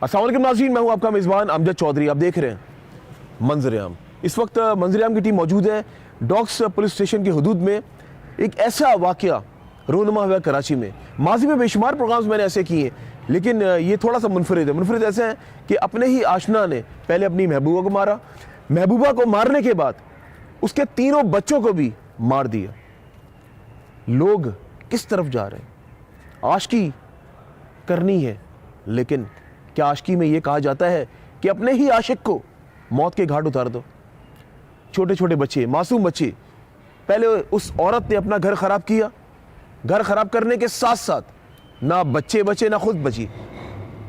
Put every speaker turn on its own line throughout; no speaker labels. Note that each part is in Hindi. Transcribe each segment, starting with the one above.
अस्सलाम वालेकुम नाज़रीन, मैं हूं आपका मेज़बान अमजद चौधरी। आप देख रहे हैं मंजर-ए-आम। इस वक्त मंजर-ए-आम की टीम मौजूद है डॉक्स पुलिस स्टेशन की हदूद में। एक ऐसा वाक़या रोनुमा हुआ कराची में। माजी में बेशुमार प्रोग्राम्स मैंने ऐसे किए, लेकिन ये थोड़ा सा मुनफरिद है। मुनफरिद ऐसे है कि अपने ही आशना ने पहले अपनी महबूबा को मारा, महबूबा को मारने के बाद उसके तीनों बच्चों को भी मार दिया। लोग किस तरफ जा रहे हैं? आशिकी करनी है, लेकिन क्या आशिकी में यह कहा जाता है कि अपने ही आशिक को मौत के घाट उतार दो? छोटे छोटे बच्चे, मासूम बच्चे, पहले उस औरत ने अपना घर खराब किया, घर खराब करने के साथ साथ ना बच्चे बचे ना खुद बची।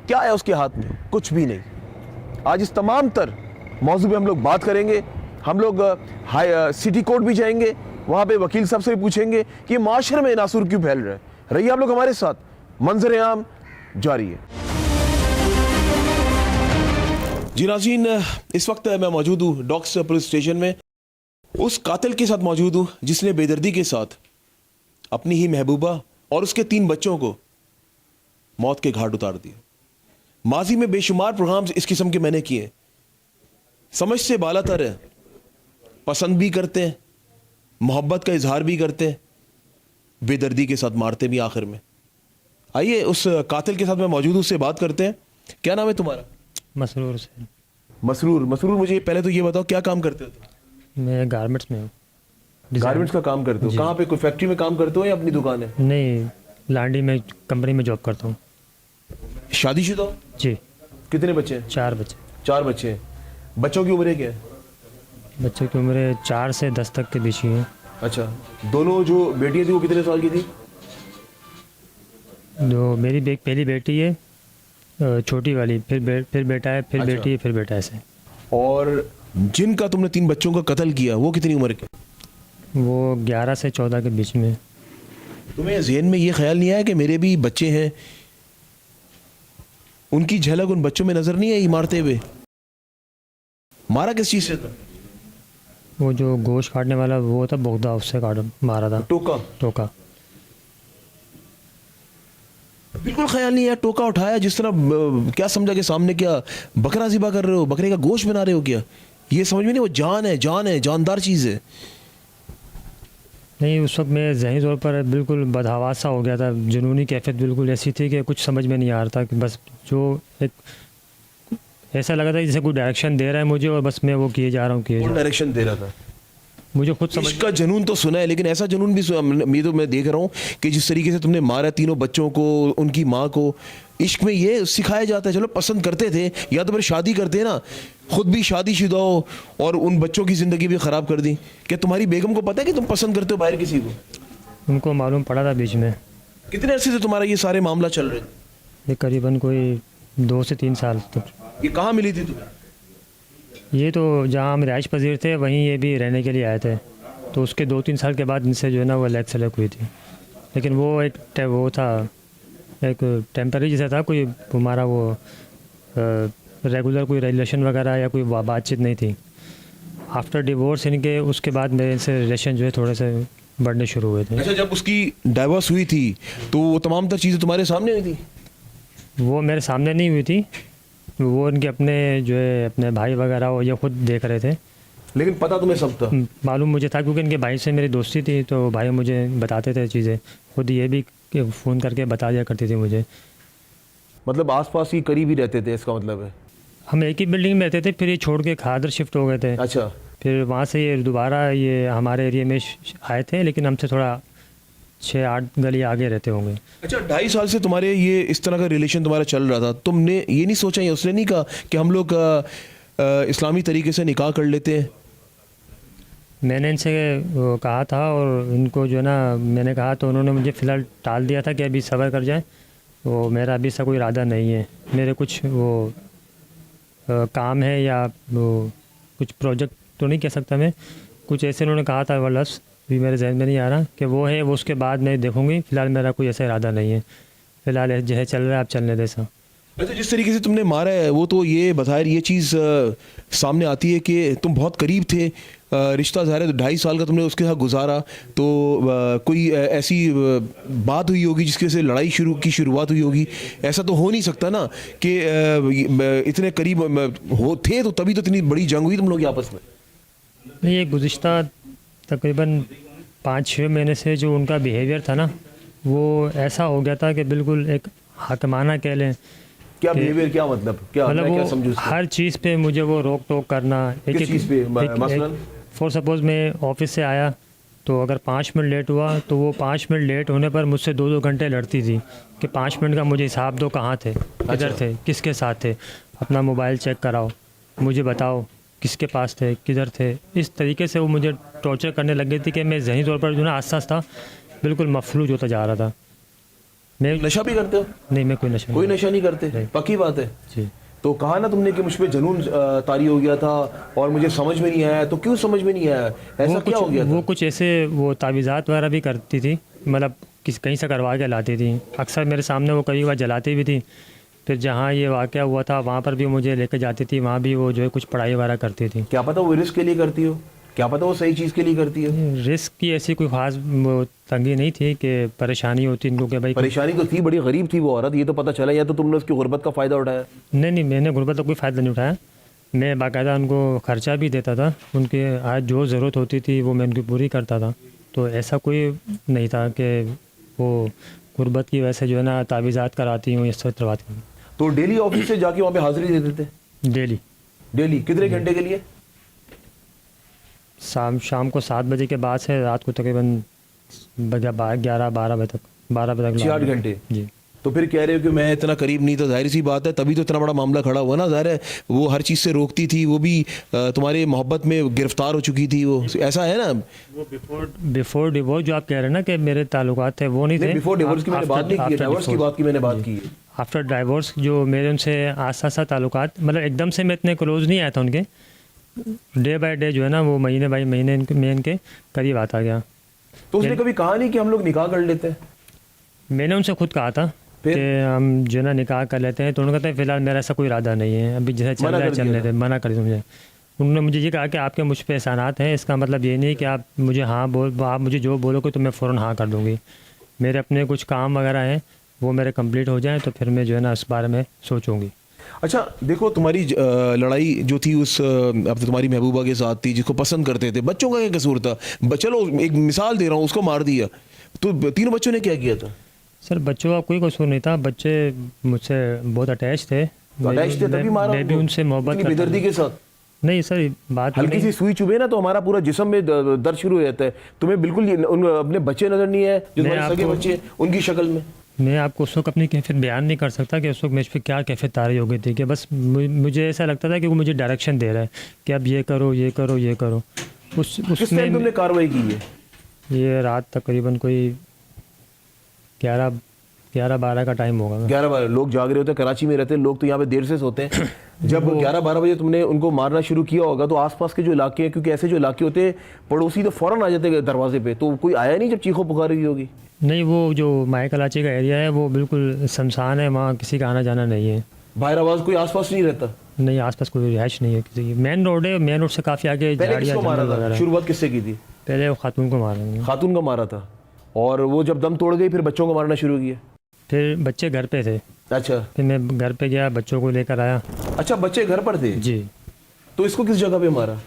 क्या है उसके हाथ में? कुछ भी नहीं। आज इस तमाम तर मौजू पे हम लोग बात करेंगे। हम लोग सिटी कोर्ट भी जाएंगे, वहां पे वकील साहब से भी पूछेंगे कि माशरे में नासूर क्यों फैल रहा है। रहिए आप लोग हमारे साथ, मंजर-ए-आम जारी है। जी नाज़रीन, इस वक्त मैं मौजूद हूँ डॉक्स पुलिस स्टेशन में। उस कातिल के साथ मौजूद हूँ जिसने बेदर्दी के साथ अपनी ही महबूबा और उसके 3 बच्चों को मौत के घाट उतार दिया। माजी में बेशुमार प्रोग्राम्स इस किस्म के मैंने किए। समझ से बालातर है, पसंद भी करते हैं, मोहब्बत का इजहार भी करते हैं, बेदर्दी के साथ मारते भी आखिर में। आइए उस कातिल के साथ मैं मौजूद हूँ, उससे बात करते हैं। क्या नाम है तुम्हारा?
मसरूर से।
मसरूर। मसरूर, मुझे पहले तो ये बताओ क्या काम करते हो तुम?
मैं गारमेंट्स में हूँ।
गारमेंट्स का काम करते हो? कहाँ पे, कोई फैक्ट्री में काम करते हो या अपनी दुकान है?
नहीं, लांडी में कंपनी में जॉब करता हूँ।
शादीशुदा हो?
जी।
कितने बच्चे हैं?
4 बच्चे।
4 बच्चे हैं। बच्चों की उम्र क्या है?
बच्चों की उम्र 4 से 10 तक के बीच ही है।
अच्छा, दोनों जो बेटियां थी वो कितने साल की थी?
मेरी पहली बेटी है, छोटी वाली, फिर बेटा है, फिर
अच्छा।
बेटी है, फिर बेटा, ऐसे।
और जिनका तुमने 3 बच्चों का कत्ल किया वो कितनी उम्र के?
वो 11 से 14 के बीच में।
तुम्हें ज़हन में ये ख्याल नहीं आया कि मेरे भी बच्चे हैं, उनकी झलक उन बच्चों में नजर नहीं आई मारते हुए? मारा किस चीज से था?
वो जो गोश्त काटने वाला वो था, बोगदा, उससे मारा था। टोका।
बिल्कुल ख्याल नहीं है। टोका उठाया जिस तरह, क्या समझा कि सामने क्या बकरा ज़िबा कर रहे हो, बकरे का गोश्त बना रहे हो क्या? ये समझ में नहीं। वो जान है, जानदार चीज़ है।
नहीं, उस वक्त मैं ज़हनी तौर पर बिल्कुल बदहवास सा हो गया था। जुनूनी कैफियत बिल्कुल ऐसी थी कि कुछ समझ में नहीं आ रहा था, कि बस जो एक ऐसा लगा था जैसे कोई डायरेक्शन दे रहा है मुझे, और बस मैं वो किए जा रहा हूँ।
कौन डायरेक्शन दे रहा था?
मुझे खुद समझ
का जुनून तो सुना है, लेकिन ऐसा जुनून भी ये तो मैं देख रहा हूँ कि जिस तरीके से तुमने मारा तीनों बच्चों को, उनकी माँ को। इश्क में ये सिखाया जाता है, चलो पसंद करते थे या तो फिर शादी करते ना, खुद भी शादीशुदा हो और उन बच्चों की ज़िंदगी भी ख़राब कर दी। क्या तुम्हारी बेगम को पता है कि तुम पसंद करते हो बाहर किसी को?
उनको मालूम पड़ा था बीच में।
कितने अरसे से तुम्हारा ये सारे मामला चल रहे थे?
ये करीबन कोई 2 से 3 साल तक।
ये कहाँ मिली थी तुम्हें?
ये तो जहाँ हम रिहाइश पजीर थे वहीं ये भी रहने के लिए आए थे। तो उसके 2-3 साल के बाद इनसे जो है ना वो अलग सलग हुई थी। लेकिन वो वो था एक टेम्पररी जैसा था, कोई हमारा वो रेगुलर कोई रिलेशन वगैरह या कोई बातचीत नहीं थी। आफ्टर डिवोर्स इनके, उसके बाद मेरे इनसे रिलेशन जो है थोड़े से बढ़ने शुरू हुए थे।
अच्छा, जब उसकी डाइवोर्स हुई थी तो वो तमाम तर चीज़ें तुम्हारे सामने हुई थी?
वो मेरे सामने नहीं हुई थी, वो इनके अपने जो है अपने भाई वगैरह वो ये खुद देख रहे थे।
लेकिन पता तुम्हें सब था?
मालूम मुझे था, क्योंकि इनके भाई से मेरी दोस्ती थी, तो भाई मुझे बताते थे चीज़ें। खुद ये भी फ़ोन करके बता दिया करती थी मुझे।
मतलब आसपास ही करीब ही रहते थे, इसका मतलब है?
हम एक ही बिल्डिंग में रहते थे, फिर ये छोड़ के खादर शिफ्ट हो गए थे।
अच्छा।
फिर वहाँ से ये दोबारा ये हमारे एरिया में आए थे, लेकिन हमसे थोड़ा 6-8 गली आगे रहते होंगे।
अच्छा, 2.5 साल से तुम्हारे ये इस तरह का रिलेशन तुम्हारा चल रहा था। तुमने ये नहीं सोचा, या उसने नहीं कहा कि हम लोग इस्लामी तरीके से निकाह कर लेते हैं?
मैंने इनसे कहा था, और इनको जो है ना मैंने कहा, तो उन्होंने मुझे फ़िलहाल टाल दिया था कि अभी सब्र कर जाए। वो मेरा अभी ऐसा कोई इरादा नहीं है। मेरे कुछ वो काम है, या वो कुछ प्रोजेक्ट तो नहीं कह सकता मैं, कुछ ऐसे उन्होंने कहा था। वो लफ्ज़ भी मेरे जहन में नहीं आ रहा कि वो है, वो उसके बाद मैं देखूँगी। फ़िलहाल मेरा कोई ऐसा इरादा नहीं है। फ़िलहाल जो है चल रहा है, आप चलने दे सा।
अच्छा, जिस तरीके से तुमने मारा है वो तो ये बताया, ये चीज़ सामने आती है कि तुम बहुत करीब थे, रिश्ता ज़ाहिर है 2.5 साल का तुमने उसके साथ गुजारा, तो कोई ऐसी बात हुई होगी जिसकी वजह से लड़ाई शुरुआत हुई होगी। ऐसा तो हो नहीं सकता ना कि इतने करीब हो थे तो तभी तो इतनी बड़ी जंग हुई तुम लोग की आपस में।
नहीं, ये गुज़िश्ता तकरीबन 5-6 महीने से जो उनका बिहेवियर था ना, वो ऐसा हो गया था कि बिल्कुल एक हाकिमाना कह लें।
क्या बिहेवियर, क्या मतलब, क्या
मतलब
मैं क्या
वो
समझूं इसको?
हर चीज़ पे मुझे वो रोक टोक करना।
किस चीज़ पे मसलन?
फॉर सपोज़ मैं ऑफिस से आया तो अगर 5 मिनट लेट हुआ तो वो 5 मिनट लेट होने पर मुझसे 2-2 घंटे लड़ती थी कि 5 मिनट का मुझे हिसाब दो, कहाँ थे, किधर थे, किसके साथ थे, अपना मोबाइल चेक कराओ, मुझे बताओ किसके पास थे, किधर थे। इस तरीके से वो मुझे टॉर्चर करने लग गई थी कि मैं ज़हनी तौर पर जो ना आस्ता बिल्कुल मफलूज होता जा रहा था। मैं
नशा भी करते हो?
नहीं, मैं कोई नशा
नहीं करते, पक्की बात है
जी।
तो कहा ना तुमने कि मुझ पे जुनून तारी हो गया था और मुझे समझ में नहीं आया, तो क्यों समझ में नहीं आया, ऐसा क्या हो गया था?
वो कुछ ऐसे वो तावीज़ात वगैरह भी करती थी, मतलब कहीं से करवा के लाती थी। अक्सर मेरे सामने वो कई बार जलाती भी थी। फिर जहाँ ये वाक़या हुआ था वहाँ पर भी मुझे लेकर जाती थी, वहाँ भी वो जो है कुछ पढ़ाई वगैरह करती थी।
क्या पता वो रिस्क के लिए करती हो, क्या पता वो सही चीज़ के लिए करती है।
रिस्क की ऐसी कोई ख़ास तंगी नहीं थी कि परेशानी होती इनको कि भाई।
परेशानी तो थी, बड़ी गरीब थी वो औरत, ये तो पता चला, या तो तुमने उसकी गुर्बत का फ़ायदा उठाया?
नहीं, मैंने गुर्बत का कोई फ़ायदा नहीं उठाया। मैं बाकायदा उनको ख़र्चा भी देता था, उनके आज जो ज़रूरत होती थी वो मैं उनकी पूरी करता था। तो ऐसा कोई नहीं था कि वो गुर्बत की वजह से जो है ना तावीज़ात कराती हूँ, इस तरह करवाती हूँ।
तो डेली ऑफिस से जाके वहाँ पे हाजिरी देते थे? डेली कितने घंटे के लिए?
शाम को 7 बजे के बाद से रात को तकरीबन 11-12 बजे तक
6-8 घंटे।
जी।
तो फिर कह रहे हो कि मैं इतना करीब नहीं था, जाहिर सी बात है तभी तो इतना बड़ा मामला खड़ा हुआ ना। जाहिर है वो हर चीज़ से रोकती थी, वो भी तुम्हारे मोहब्बत में गिरफ्तार हो चुकी थी वो, ऐसा है ना?
वो बिफोर डिवोर्स जो आप कह रहे हैं ना कि मेरे ताल्लुकात थे, वो नहीं थे।
बिफोर डिवोर्स की मैंने बात नहीं की, डिवोर्स की बात की मैंने बात की है।
आफ्टर डिवोर्स जो मेरे उनसे आसा ताल्लुकात, मतलब एकदम से मैं इतने क्लोज नहीं आया था उनके। डे बाय डे जो है ना वो महीने बाई महीने मैं इनके करीब आता गया।
तो उसने कभी कहा नहीं कि हम लोग निकाह कर लेते हैं?
मैंने उनसे खुद कहा था कि हम जो है ना निकाह कर लेते हैं, तो उन्होंने कहते हैं फ़िलहाल मेरा ऐसा कोई इरादा नहीं है, अभी जैसे चल रहा है चलने दें। मना कर दिया मुझे। उन्होंने मुझे ये कहा कि आपके मुझ पे एहसानात हैं, इसका मतलब ये नहीं कि आप मुझे आप मुझे जो बोलोगे तो मैं फ़ौरन हाँ कर दूँगी। मेरे अपने कुछ काम वगैरह हैं वो मेरे कंप्लीट हो जाएं तो फिर मैं जो है ना इस बारे में सोचूंगी।
अच्छा देखो, तुम्हारी लड़ाई जो थी उस अब तो तुम्हारी महबूबा के साथ थी जिसको पसंद करते थे, बच्चों का क्या कसूर था? चलो एक मिसाल दे रहा हूँ, उसको मार दिया तो तीनों बच्चों ने क्या किया था?
सर बच्चों का कोई कसूर नहीं था, बच्चे मुझसे बहुत अटैच थे।
तभी मारा?
मैं भी उनसे मोहब्बत
बेदर्दी के साथ?
नहीं सर, बात
हल्की सी सुई चुभे ना तो हमारा पूरा जिस्म में दर्द शुरू हो जाता है। तुम्हें बिल्कुल अपने बच्चे नजर नहीं है जो तुम्हारे सगे बच्चे उनकी शक्ल में?
मैं आपको उस वक्त अपनी कैफियत बयान नहीं कर सकता कि उस वक्त मुझ पर क्या कैफियत तारी हो गई थी कि बस मुझे ऐसा लगता था कि वो मुझे डायरेक्शन दे रहा है कि अब ये करो ये करो ये करो।
उसमें तुमने कार्रवाई की है?
ये रात तकरीबन कोई 11-12 का टाइम होगा।
11-12 लोग जाग रहे होते हैं, कराची में रहते हैं लोग तो यहाँ पे देर से सोते हैं। जब 11-12 बजे तुमने उनको मारना शुरू किया होगा तो आसपास के जो इलाके हैं, क्योंकि ऐसे जो इलाके होते हैं पड़ोसी तो फ़ौरन आ जाते हैं दरवाजे पे, तो कोई आया नहीं जब चीखों पुकार हुई होगी?
नहीं, वो जो माए कराची का एरिया है वो बिल्कुल शमशान है, वहाँ किसी का आना जाना नहीं है।
बाहर आवाज़ कोई आसपास नहीं रहता?
नहीं, आसपास कोई रिहाइश नहीं है किसी की। मेन रोड है, मेन रोड से काफ़ी आगे झाड़ियाँ।
शुरुआत किससे की थी?
पहले वो खातून को मारा।
खातून को मारा था, और वो जब दम तोड़ गई फिर बच्चों को मारना शुरू किया?
फिर बच्चे घर पे थे।
अच्छा,
फिर मैं घर पे गया, बच्चों को लेकर आया।
अच्छा, बच्चे घर पर थे?
जी।
तो इसको किस जगह पे मारा?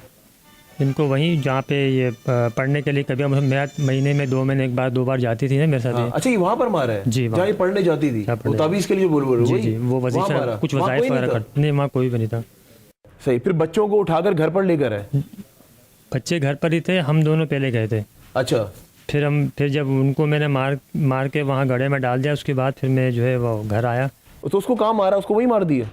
इनको वहीं जहाँ पे ये पढ़ने के लिए कभी मैं महीने में 2 महीने 1-2 बार जाती थी ना मेरे साथ।
अच्छा, ये वहाँ पर मारा है?
जी,
जहाँ ये पढ़ने जाती थी वो ताबीज़ के लिए बोल
जी, वो वजीफा कुछ वज़ाइफ वगैरह करते। नहीं, वहाँ कोई भी नहीं था।
सही। फिर बच्चों को उठाकर घर पर लेकर आए?
बच्चे घर पर ही थे, हम दोनों पहले गए थे।
अच्छा।
फिर जब उनको मैंने मार के वहाँ गड्ढे में डाल दिया, उसके बाद फिर मैं जो है वो घर आया।
तो उसको कहाँ मारा? उसको वही मार दिया?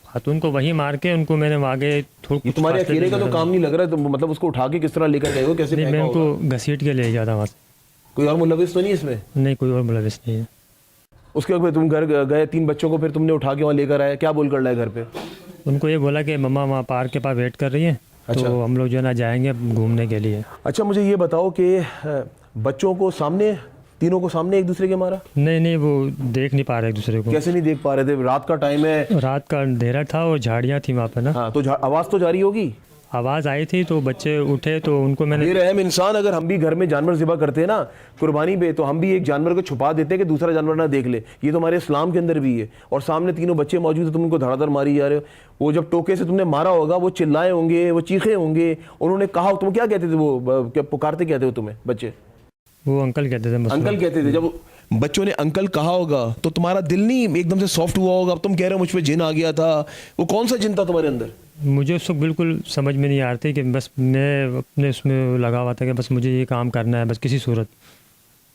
खातून को वहीं मार के उनको मैंने आगे थोड़ा।
तुम्हारे अकेले का तो काम नहीं लग रहा है, तो मतलब उसको उठा के किस तरह लेकर गए हो, कैसे?
नहीं, मैं उनको घसीट के ले गया था वहाँ से।
कोई और मुलविस तो नहीं इसमें? नहीं,
कोई और मुलविस नहीं है।
उसके बाद तुम घर गए, 3 बच्चों को फिर तुमने उठा के वहाँ लेकर आया, क्या बोल कर लाए घर पे?
उनको ये बोला कि मम्मा वहाँ पार्क के पास वेट कर रही है। अच्छा। तो हम लोग जो है ना जाएंगे घूमने के लिए।
अच्छा, मुझे ये बताओ कि बच्चों को सामने, तीनों को सामने एक दूसरे के मारा?
नहीं, वो देख नहीं पा रहे एक दूसरे को।
कैसे नहीं देख पा रहे थे? रात का टाइम है,
रात का अंधेरा था और झाड़ियाँ थी वहाँ पे ना।
हाँ, तो आवाज़ तो जारी होगी?
आवाज़ आई थी तो बच्चे उठे तो उनको मैंने
बेरहम इंसान, अगर हम भी घर में जानवर ज़िबा करते हैं ना कुर्बानी पे, तो हम भी एक जानवर को छुपा देते हैं कि दूसरा जानवर ना देख ले। ये तो हमारे इस्लाम के अंदर भी है। और सामने तीनों बच्चे मौजूद है, तुम उनको धड़ाधड़ मारी जा रहे हो। वो जब टोके से तुमने मारा होगा, वो चिल्लाए होंगे, वो चीखे होंगे, उन्होंने कहा, तुम क्या कहते थे, वो पुकारते कहते हो तुम्हें बच्चे?
वो अंकल कहते थे,
अंकल कहते थे। जब बच्चों ने अंकल कहा होगा तो तुम्हारा दिल नहीं एकदम से सॉफ्ट हुआ होगा? अब तुम कह रहे हो मुझ पे जिन आ गया था, वो कौन सा जिन था तुम्हारे अंदर?
मुझे उस वक्त बिल्कुल समझ में नहीं आ रही थी कि बस मैं अपने उसमें लगा हुआ था कि बस मुझे ये काम करना है, बस किसी सूरत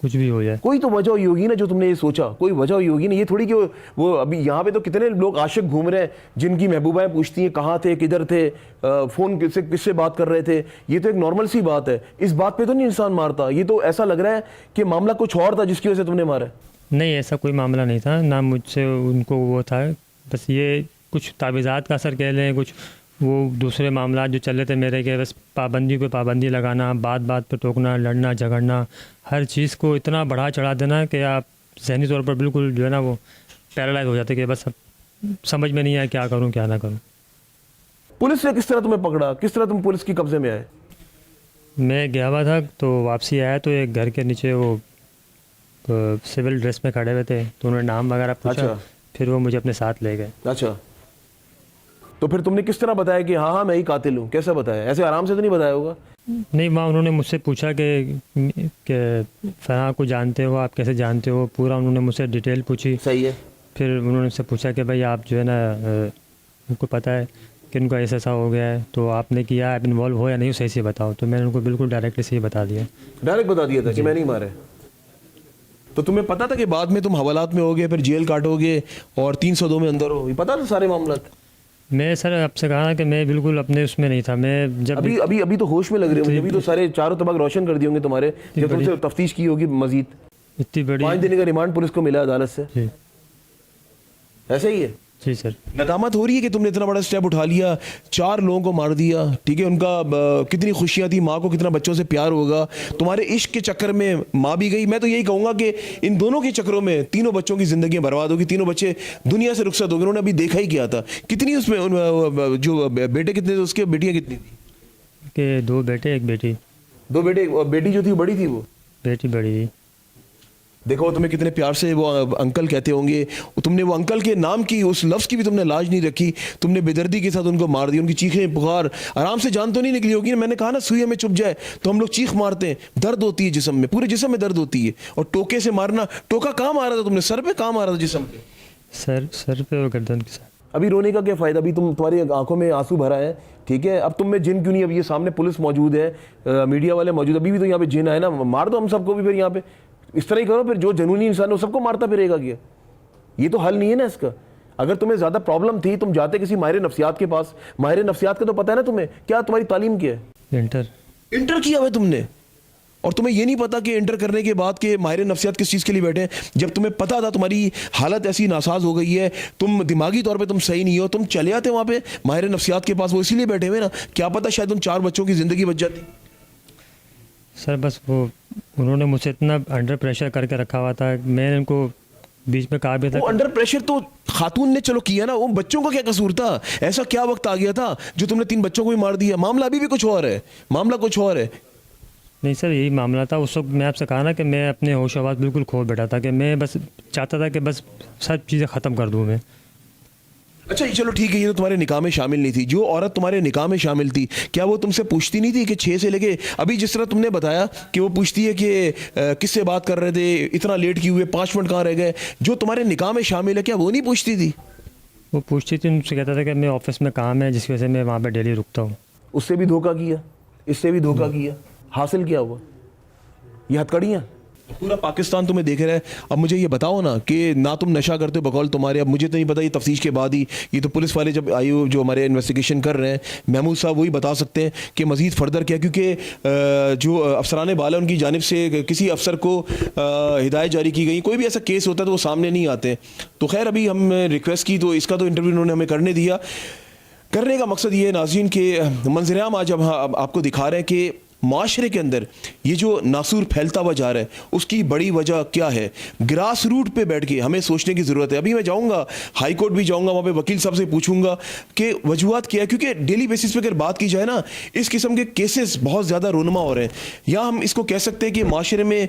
कुछ भी हो जाए।
कोई तो वजह हुई होगी ना जो तुमने ये सोचा, कोई वजह हुई होगी ना। ये थोड़ी कि वो अभी यहाँ पे तो कितने लोग आशिक घूम रहे हैं जिनकी महबूबाएं पूछती हैं कहाँ थे, किधर थे, फ़ोन किससे बात कर रहे थे। ये तो एक नॉर्मल सी बात है। इस बात पे तो नहीं इंसान मारता। ये तो ऐसा लग रहा है कि मामला कुछ और था जिसकी वजह से तुमने मारा।
नहीं, ऐसा कोई मामला नहीं था ना, मुझसे उनको वो था, बस ये कुछ तावीज़ात का असर कह लें, कुछ वो दूसरे मामला जो चल रहे थे मेरे के, बस पाबंदी पे पाबंदी लगाना, बात बात पे टोकना, लड़ना झगड़ना, हर चीज़ को इतना बढ़ा चढ़ा देना कि आप ज़हनी तौर पर बिल्कुल जो है ना वो पैरालाइज हो जाते कि बस अब समझ में नहीं आया क्या करूं क्या ना करूं।
पुलिस ने किस तरह तुम्हें पकड़ा? किस तरह तुम पुलिस की कब्जे में आए?
मैं गया हुआ था तो वापसी आया तो एक घर के नीचे वो सिविल ड्रेस में खड़े हुए थे, तो उन्होंने नाम वगैरह पूछा।
अच्छा।
फिर वो मुझे अपने साथ ले गए।
अच्छा, तो फिर तुमने किस तरह बताया कि हाँ हाँ मैं ही कातिल हूँ? कैसे बताया? ऐसे आराम से तो नहीं बताया होगा?
नहीं, वहाँ उन्होंने मुझसे पूछा कि फलां को जानते हो, आप कैसे जानते हो, पूरा उन्होंने मुझसे डिटेल पूछी।
सही है।
फिर उन्होंने मुझसे पूछा कि भाई आप जो है ना उनको पता है कि उनको ऐसा हो गया है, तो आपने किया, आप इन्वॉल्व हो या नहीं, सही से बताओ। तो मैंने उनको बिल्कुल डायरेक्टली सही बता दिया।
डायरेक्ट बता दिया था कि मैं नहीं मारे? तो तुम्हें पता था कि बाद में तुम हवालात में होगे, फिर जेल काटोगे और 302 में अंदर हो? ये पता था सारे मामला?
मैं सर आपसे कहा कि मैं बिल्कुल अपने उसमें नहीं था। मैं जब
अभी अभी अभी तो होश में लग रहे हो मुझे। अभी तो सारे चारों तबक रोशन कर दिए होंगे तुम्हारे, जब तुमसे तफ्तीश की होगी मजीद।
इतनी बड़ी
5 दिन का रिमांड पुलिस को मिला अदालत से।
जी
ऐसा ही है?
जी सर।
नदामत हो रही है कि तुमने इतना बड़ा स्टेप उठा लिया, 4 लोगों को मार दिया, ठीक है? उनका कितनी खुशियां थी, माँ को कितना बच्चों से प्यार होगा। तुम्हारे इश्क के चक्कर में माँ भी गई। मैं तो यही कहूँगा कि इन दोनों के चक्करों में तीनों बच्चों की ज़िंदगी बर्बाद होगी। तीनों बच्चे दुनिया से रुखसत हो गए। उन्होंने अभी देखा ही क्या था। कितनी उसमें जो बेटे कितने थे उसके, बेटियाँ कितनी थी?
के 2 बेटे 1 बेटी।
2 बेटे, और बेटी जो थी वो बड़ी थी? वो
बेटी बड़ी।
देखो तुम्हें कितने प्यार से वो अंकल कहते होंगे। तुमने वो अंकल के नाम की, उस लफ्ज़ की भी तुमने लाज नहीं रखी। तुमने बेदर्दी के साथ उनको मार दिया। उनकी चीखें पुकार आराम से जान तो नहीं निकली होगी। मैंने कहा ना, सुई हमें चुभ जाए तो हम लोग चीख मारते हैं, दर्द होती है जिस्म में, पूरे जिस्म में दर्द होती है। और टोके से मारना, टोका कहाँ मारा था तुमने? सर पे? कहाँ मारा था जिस्म पे?
सर पे और गर्दन के साथ।
अभी रोने का क्या फ़ायदा? अभी तुम्हारी आंखों में आंसू भरा है, ठीक है? अब तुम में जिन क्यों नहीं? अब ये सामने पुलिस मौजूद है, मीडिया वाले मौजूद, अभी भी तो यहाँ पे जिन है ना, मार दो हम सबको भी। फिर यहाँ पे इस तरह ही करो, फिर जो जनूनी इंसान है वो सबको मारता फिरेगा क्या? ये तो हल नहीं है ना इसका। अगर तुम्हें ज़्यादा प्रॉब्लम थी, तुम जाते किसी माहिर नफ्सियात के पास। माहिर नफ्सियात का तो पता है ना तुम्हें, क्या तुम्हारी तालीम क्या है? इंटर किया हुआ तुमने, और तुम्हें ये नहीं पता कि इंटर करने के बाद के माहिर नफ्सियात किस चीज़ के लिए बैठे हैं। जब तुम्हें पता था तुम्हारी हालत ऐसी नासाज हो गई है, तुम दिमागी तौर पे तुम सही नहीं हो, तुम चले आते वहाँ पे माहिर नफ्सियात के पास। वो इसीलिए बैठे हुए ना, क्या पता शायद उन 4 बच्चों की ज़िंदगी बच जाती।
सर बस वो उन्होंने मुझे इतना अंडर प्रेशर करके रखा हुआ था। मैंने उनको बीच में कहा भी था।
वो अंडर प्रेशर तो खातून ने चलो किया ना, उन बच्चों का क्या कसूर था? ऐसा क्या वक्त आ गया था जो तुमने 3 बच्चों को भी मार दिया? मामला अभी भी कुछ और है, मामला कुछ और है।
नहीं सर, यही मामला था उस वक्त। मैं आपसे कहा ना कि मैं अपने होश आवाज़ बिल्कुल खो बैठा था, कि मैं बस चाहता था कि बस सब चीज़ें ख़त्म कर दूँ मैं।
अच्छा चलो ठीक है, ये तो तुम्हारे निकाह में शामिल नहीं थी। जो औरत तुम्हारे निकाह में शामिल थी, क्या वो तुमसे पूछती नहीं थी कि 6 से लेके अभी जिस तरह तुमने बताया कि वो पूछती है कि किससे बात कर रहे थे, इतना लेट क्यों हुए, 5 मिनट कहाँ रह गए? जो तुम्हारे निकाह में शामिल है, क्या वो नहीं पूछती थी?
वो पूछती थी, उनसे कहता था कि मैं ऑफिस में काम है जिसकी वजह से मैं वहाँ पर डेली रुकता हूँ।
उससे भी धोखा किया, इससे भी धोखा किया, हासिल क्या हुआ? ये हथकड़ियाँ। पूरा पाकिस्तान तुम्हें देख रहा है। अब मुझे ये बताओ ना कि ना तुम नशा करते हो बकौल तुम्हारे, अब मुझे तो नहीं पता, ये तफ्तीश के बाद ही, ये तो पुलिस वाले जब आई जो हमारे इन्वेस्टिगेशन कर रहे हैं, महमूद साहब वही बता सकते हैं कि मज़ीद फर्दर क्या, क्योंकि जो अफसरान बाला उनकी जानिब से किसी अफसर को हिदायत जारी की गई, कोई भी ऐसा केस होता है तो वो सामने नहीं आते। तो खैर अभी हम रिक्वेस्ट की तो इसका तो इंटरव्यू उन्होंने हमें करने दिया। करने का मकसद ये है नाज़रीन के मंज़र-ए-आम आज हम आपको दिखा रहे हैं कि माशरे के अंदर ये जो नासूर फैलता हुआ जा रहा है उसकी बड़ी वजह क्या है, ग्रास रूट पे बैठ के हमें सोचने की ज़रूरत है। अभी मैं जाऊँगा हाई कोर्ट भी जाऊँगा, वहाँ पे वकील साहब से पूछूंगा कि वजूहत क्या है, क्योंकि डेली बेसिस पे अगर बात की जाए ना इस किस्म के केसेस बहुत ज़्यादा रोनुमा हो रहे हैं। या हम इसको कह सकते हैं कि माशरे में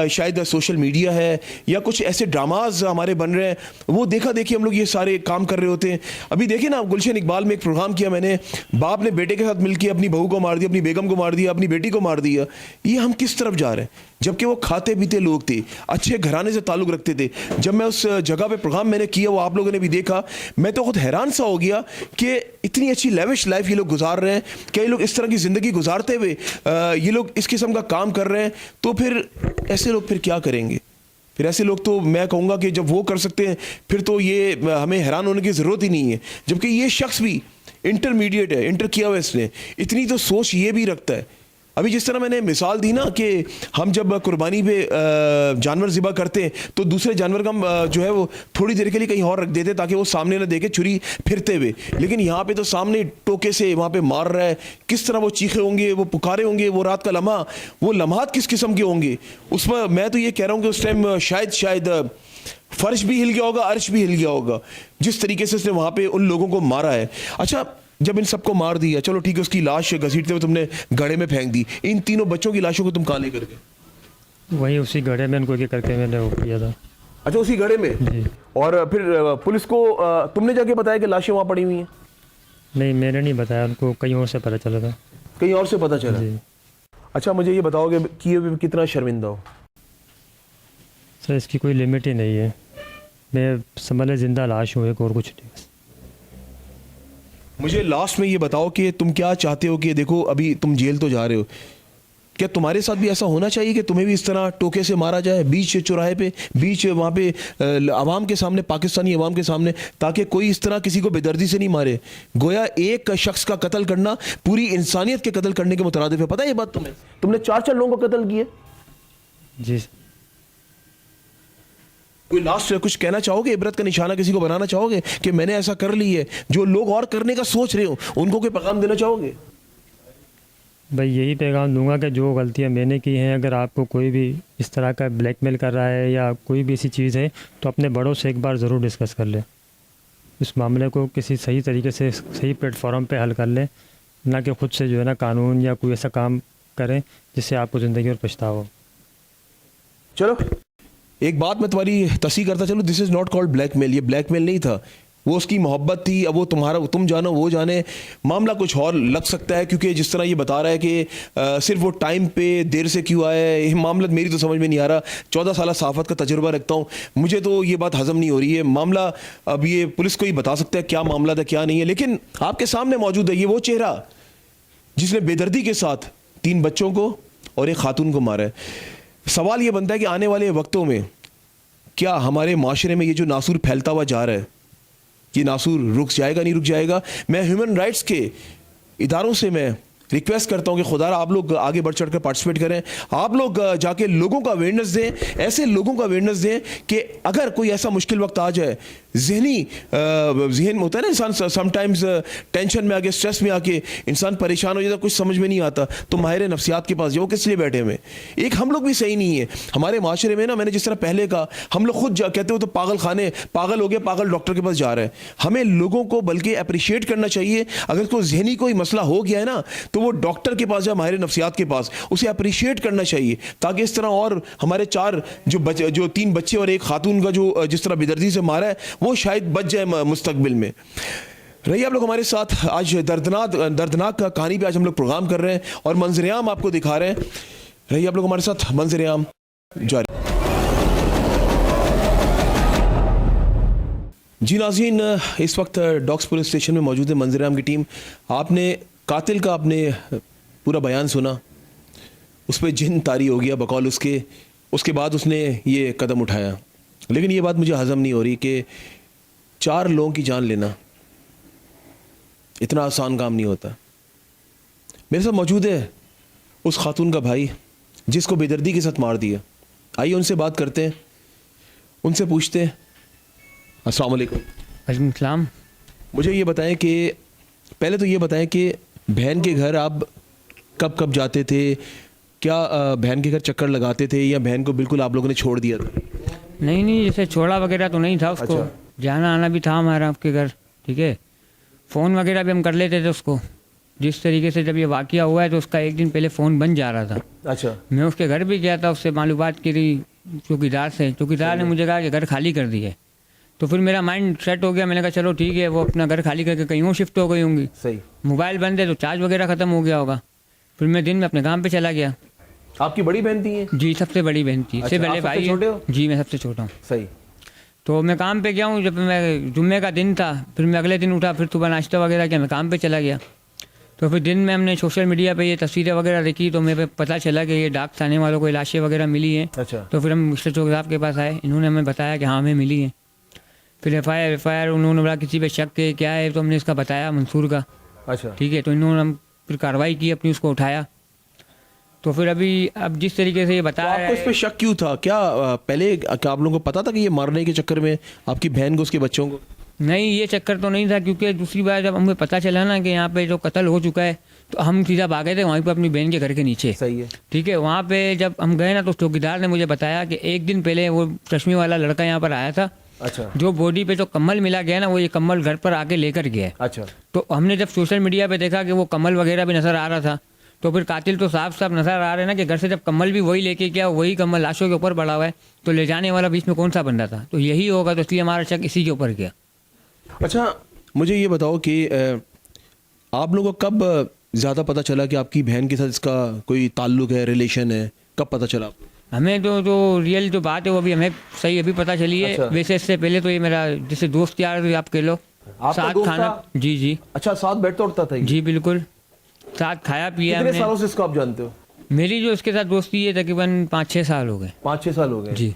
शायद सोशल मीडिया है या कुछ ऐसे ड्रामाज हमारे बन रहे हैं, वो देखा देखी हम लोग ये सारे काम कर रहे होते हैं। अभी देखिए ना, गुलशन इकबाल में एक प्रोग्राम किया मैंने, बाप ने बेटे के साथ मिलकर अपनी बहू को मार दिया, अपनी बेगम को मार दिया, अपनी बेटी को मार दिया। ये हम किस तरफ जा रहे हैं? जबकि वो खाते पीते लोग थे, अच्छे घराने से ताल्लुक़ रखते थे। जब मैं उस जगह पे प्रोग्राम मैंने किया, वो आप लोगों ने भी देखा, मैं तो खुद हैरान सा हो गया कि इतनी अच्छी लेविश लाइफ ये लोग गुजार रहे हैं। कई लोग इस तरह की ज़िंदगी गुजारते हुए ये लोग इस किस्म का काम कर रहे हैं, तो फिर ऐसे लोग फिर क्या करेंगे? फिर ऐसे लोग तो मैं कहूँगा कि जब वो कर सकते हैं फिर तो ये हमें हैरान होने की ज़रूरत ही नहीं है। जबकि ये शख्स भी इंटरमीडिएट है, इंटर किया हुआ इसने, इतनी तो सोच ये भी रखता है। अभी जिस तरह मैंने मिसाल दी ना कि हम जब कुर्बानी पे जानवर ज़िबा करते हैं तो दूसरे जानवर का हम जो है वो थोड़ी देर के लिए कहीं और रख देते ताकि वो सामने ना देखे छुरी फिरते हुए, लेकिन यहाँ पे तो सामने टोके से वहाँ पे मार रहा है। किस तरह वो चीखे होंगे, वो पुकारे होंगे, वो रात का लम्हा, वो लम्हात किस किस्म के होंगे उसमें। मैं तो ये कह रहा हूँ कि उस टाइम शायद फर्श भी हिल गया होगा, अर्श भी हिल गया होगा, जिस तरीके से उसने वहाँ पे उन लोगों को मारा है। अच्छा, जब इन सबको मार दिया, चलो ठीक है, उसकी लाश घसीटते हुए तुमने गड्ढे में फेंक दी, इन तीनों बच्चों की लाशों को तुम कहाँ लेकर गए?
वहीं उसी गड्ढे में उनको करके मैंने वो किया था।
अच्छा, उसी गड्ढे में?
जी।
और फिर पुलिस को तुमने जाके बताया कि लाशें वहाँ पड़ी हुई हैं?
नहीं, मैंने नहीं बताया, उनको कहीं और से पता चला था।
कहीं और से पता चला?
जी।
अच्छा, मुझे ये बताओगे कि ये कितना शर्मिंदा हो?
सर, इसकी कोई लिमिट ही नहीं है। मैं समझ ले जिंदा लाश हूँ एक, और कुछ नहीं।
मुझे लास्ट में ये बताओ कि तुम क्या चाहते हो कि देखो अभी तुम जेल तो जा रहे हो, क्या तुम्हारे साथ भी ऐसा होना चाहिए कि तुम्हें भी इस तरह टोके से मारा जाए बीच चौराहे पे, बीच वहाँ पे आवाम के सामने, पाकिस्तानी आवाम के सामने, ताकि कोई इस तरह किसी को बेदर्दी से नहीं मारे? गोया एक शख्स का कत्ल करना पूरी इंसानियत के कत्ल करने के मुतरादिफ है। पता है ये बात तुम्हें? तुमने 4 लोगों को कत्ल किए।
जी।
कोई लास्ट कुछ कहना चाहोगे, इबरत का निशाना किसी को बनाना चाहोगे कि मैंने ऐसा कर ली है, जो लोग और करने का सोच रहे हो उनको कोई पैगाम देना चाहोगे?
भाई यही पैगाम दूंगा कि जो गलतियां मैंने की हैं, अगर आपको कोई भी इस तरह का ब्लैकमेल कर रहा है या कोई भी ऐसी चीज़ है तो अपने बड़ों से एक बार ज़रूर डिस्कस कर ले। इस मामले को किसी सही तरीके से सही प्लेटफॉर्म पे हल कर ले, ना कि खुद से जो है ना कानून या कोई ऐसा काम करें जिससे आपको ज़िंदगी में पछतावा हो।
चलो, एक बात मैं तुम्हारी तस्दीक करता चलो, this is not called blackmail. ये ब्लैकमेल नहीं था, वो उसकी मोहब्बत थी। अब वो तुम्हारा, तुम जानो वो जाने, मामला कुछ और लग सकता है, क्योंकि जिस तरह ये बता रहा है कि सिर्फ वो टाइम पे देर से क्यों आया है, ये मामला मेरी तो समझ में नहीं आ रहा। 14 साल सहाफ़त का तजुर्बा रखता हूँ, मुझे तो ये बात हज़म नहीं हो रही है। मामला अब ये पुलिस को ही बता सकता है क्या मामला था क्या नहीं है, लेकिन आपके सामने मौजूद है ये वो चेहरा जिसने बेदर्दी के साथ 3 बच्चों को और एक खातून को मारा है। सवाल ये बनता है कि आने वाले वक्तों में क्या हमारे माशरे में ये जो नासूर फैलता हुआ जा रहा है, ये नासूर रुक जाएगा नहीं रुक जाएगा? मैं ह्यूमन राइट्स के इदारों से मैं रिक्वेस्ट करता हूं कि खुदा आप लोग आगे बढ़ चढ़ कर पार्टिसिपेट करें, आप लोग जाके लोगों का अवेयरनेस दें, ऐसे लोगों का अवेयरनेस दें कि अगर कोई ऐसा मुश्किल वक्त आ जाए, जहन में होता है ना इंसान समटाइम्स टेंशन में आके, स्ट्रेस में आके इंसान परेशान हो जाता, कुछ समझ में नहीं आता, तो माहिर नफ्सियात के पास जाओ। किस लिए बैठे हुए? एक हम लोग भी सही नहीं है हमारे माशरे में ना। मैंने जिस तरह पहले कहा, हम लोग खुद कहते हो तो पागल खाने, पागल हो गया, पागल डॉक्टर के पास जा रहे हैं। हमें लोगों को बल्कि अप्रिशिएट करना चाहिए। अगर कोई जहनी कोई मसला हो गया है ना, तो वो डॉक्टर के पास या माहिर नफ्सियात के पास, उसे अप्रिशिएट करना चाहिए, ताकि इस तरह और हमारे 4 जो 3 बच्चे और एक खातून का जो जिस तरह बेदर्दी से मारा है, वो शायद बच जाए मुस्तकबिल में। रहिए आप लोग हमारे साथ। आज दर्दनाक कहानी पे आज हम लोग प्रोग्राम कर रहे हैं और मंजर-ए-आम आपको दिखा रहे हैं। रहिए आप लोग हमारे साथ, मंजर-ए-आम जारी। जी नाज़रीन, इस वक्त डॉग्स पुलिस स्टेशन में मौजूद है मंजर-ए-आम की टीम। आपने कातिल का आपने पूरा बयान सुना, उस पर जिन तारी हो गया बकौल उसके बाद उसने ये कदम उठाया। लेकिन ये बात मुझे हज़म नहीं हो रही कि 4 लोगों की जान लेना इतना आसान काम नहीं होता। मेरे साथ मौजूद है उस खातून का भाई जिसको बेदर्दी के साथ मार दिया। आइए उनसे बात करते हैं, उनसे पूछते हैं। अस्सलाम वालेकुम।
वालेकुम सलाम।
मुझे ये बताएं कि पहले तो ये बताएं कि बहन के घर आप कब कब जाते थे? क्या बहन के घर चक्कर लगाते थे या बहन को बिल्कुल आप लोगों ने छोड़ दिया था?
नहीं नहीं, जैसे छोड़ा वगैरह तो नहीं था उसको।
अच्छा।
जाना आना भी था हमारा आपके घर, ठीक है। फ़ोन वगैरह भी हम कर लेते थे उसको। जिस तरीके से जब ये वाक़या हुआ है तो उसका एक दिन पहले फ़ोन बन जा रहा था।
अच्छा।
मैं उसके घर भी गया था, उससे मालूमात करी चौकीदार से। चौकीदार ने मुझे कहा कि घर खाली कर दिए। तो फिर मेरा माइंड सेट हो गया, मैंने कहा चलो ठीक है, वो अपना घर खाली करके कहीं और शिफ्ट हो गई होंगी।
सही।
मोबाइल बंद है तो चार्ज वगैरह ख़त्म हो गया होगा। फिर मैं दिन में अपने काम पे चला गया।
आपकी बड़ी बहन थी ये?
जी, सबसे बड़ी बहन थी। इससे
अच्छा,
पहले
आप सबसे
भाई
छोटे
है।
हो?
जी, मैं सबसे छोटा हूँ।
सही।
तो मैं काम पे गया हूँ। जब मैं जुम्मे का दिन था, फिर मैं अगले दिन उठा, फिर सुबह नाश्ता वगैरह किया, मैं काम पे चला गया। तो फिर दिन में हमने सोशल मीडिया पे ये तस्वीरें वगैरह देखी तो मेरे पता चला कि ये डाक थाने वालों को लाशें वगैरह मिली हैं।
अच्छा।
तो फिर हम मिस्टर चौक साहब के पास आए, इन्होंने हमें बताया कि हाँ हमें मिली है। फिर एफ.आई.आर उन्होंने बोला किसी पे शक है क्या है, तो हमने इसका बताया मंसूर का।
अच्छा।
ठीक है, तो इन्होंने हम फिर कार्रवाई की अपनी, उसको उठाया। तो फिर अब जिस तरीके से ये
तो
बता
आपको इस पे शक क्यों था? क्या पहले क्या आप लोगों को पता था कि ये मारने के चक्कर में आपकी बहन को, उसके बच्चों को?
नहीं, ये चक्कर तो नहीं था, क्योंकि दूसरी बार जब हमें पता चला ना कि यहाँ पे जो कत्ल हो चुका है तो हम सीधा भागे थे वहीं पे अपनी बहन के घर के नीचे।
सही है।
ठीक है, वहाँ पे जब हम गए ना तो चौकीदार ने मुझे बताया कि एक दिन पहले वो चश्मे वाला लड़का यहाँ पर आया था।
अच्छा।
जो बॉडी पे जो कम्बल मिला गया ना, वो ये कम्बल घर पर आके लेकर गया है।
अच्छा।
तो हमने जब सोशल मीडिया पे देखा कि वो कम्बल वगैरह भी नज़र आ रहा था, तो फिर कातिल तो साफ साफ नज़र आ रहे हैं ना कि घर से जब कम्बल भी वही लेके गया, वही कम्बल लाशों के ऊपर पड़ा हुआ है, तो ले जाने वाला बीच में कौन सा बंदा था? तो यही होगा, तो इसलिए हमारा शक इसी के ऊपर गया।
अच्छा, मुझे ये बताओ कि आप लोगों को कब ज़्यादा पता चला कि आपकी बहन के साथ इसका कोई ताल्लुक है, रिलेशन है? कब पता चला?
हमें जो रियल जो बात है वो भी हमें सही अभी पता चली है।
अच्छा।
वैसे इससे पहले तो ये मेरा जैसे दोस्त यार आप कह लो,
आपका
साथ
दोस्त
खाना।
था?
जी जी
अच्छा, साथ बैठता उठता था ये?
जी बिल्कुल, साथ खाया पिया
कितने
हमने।
सालों से इसको आप जानते हो?
मेरी जो इसके साथ दोस्ती है तकरीबन 5-6 साल हो गए।
5-6 साल हो गए।
जी।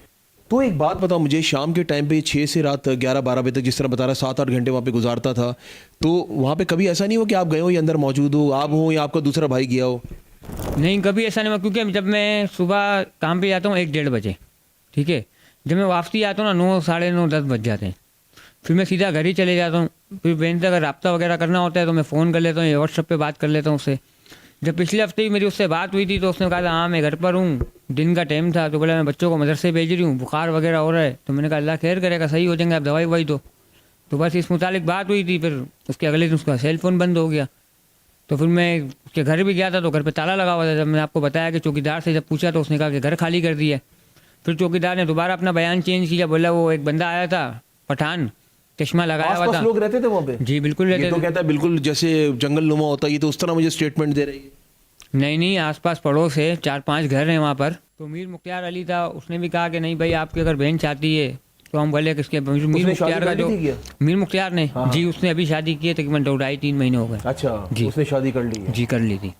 तो एक बात बताओ मुझे, शाम के टाइम पे 6 से रात 11-12 बजे तक जिस तरह बता रहा, 7-8 घंटे वहाँ पे गुजारता था, तो वहाँ पे कभी ऐसा नहीं हो कि आप गए हो या अंदर मौजूद हो, आप हो या आपका दूसरा भाई गया हो?
नहीं, कभी ऐसा नहीं हुआ, क्योंकि जब मैं सुबह काम पे जाता हूँ 1-1:30 बजे, ठीक है, जब मैं वापसी आता हूँ ना 9, साढ़े 9, 10 बज जाते हैं। फिर मैं सीधा घर ही चले जाता हूँ। फिर बहन से अगर रब्ता वगैरह करना होता है तो मैं फ़ोन कर लेता हूँ या व्हाट्सएप पे बात कर लेता हूँ उससे। जब पिछले हफ्ते ही मेरी उससे बात हुई थी तो उसने कहा था हाँ मैं घर पर हूँ, दिन का टाइम था, तो बोला मैं बच्चों को मदरसे भेज रही हूँ, बुखार वगैरह हो रहा है। तो मैंने कहा अल्लाह खैर करेगा, सही हो जाएंगे आप, दवाई ववाई तो बस इस मुतालिक बात हुई थी। फिर उसके अगले दिन उसका सेल फ़ोन बंद हो गया। तो फिर मैं उसके घर भी गया था तो घर पे ताला लगा हुआ था। जब मैंने आपको बताया कि चौकीदार से जब पूछा तो उसने कहा कि घर खाली कर दिया। फिर चौकीदार ने दोबारा अपना बयान चेंज किया, बोला वो एक बंदा आया था पठान, चश्मा लगाया हुआ
आसपास
था।
लोग रहते थे वहाँ पे?
जी बिल्कुल
ये
रहते
तो
थे।
कहता है बिल्कुल जैसे जंगल नुमा होता है, ये तो उस तरह मुझे स्टेटमेंट दे रही है।
नहीं, आसपास पड़ोस है, 4-5 घर हैं वहाँ पर। तो मीर मुख्तियार अली था, उसने भी कहा कि नहीं भाई आपकी अगर बहन चाहती है तो हम बोले कि इसके मीर मुख्तियार का जो मीर मुख्तियार ने जी उसने अभी शादी की है, तकरीबन 2-2.5-3 महीने हो गए।
अच्छा
जी।
उसने शादी कर ली है?
जी कर ली थी।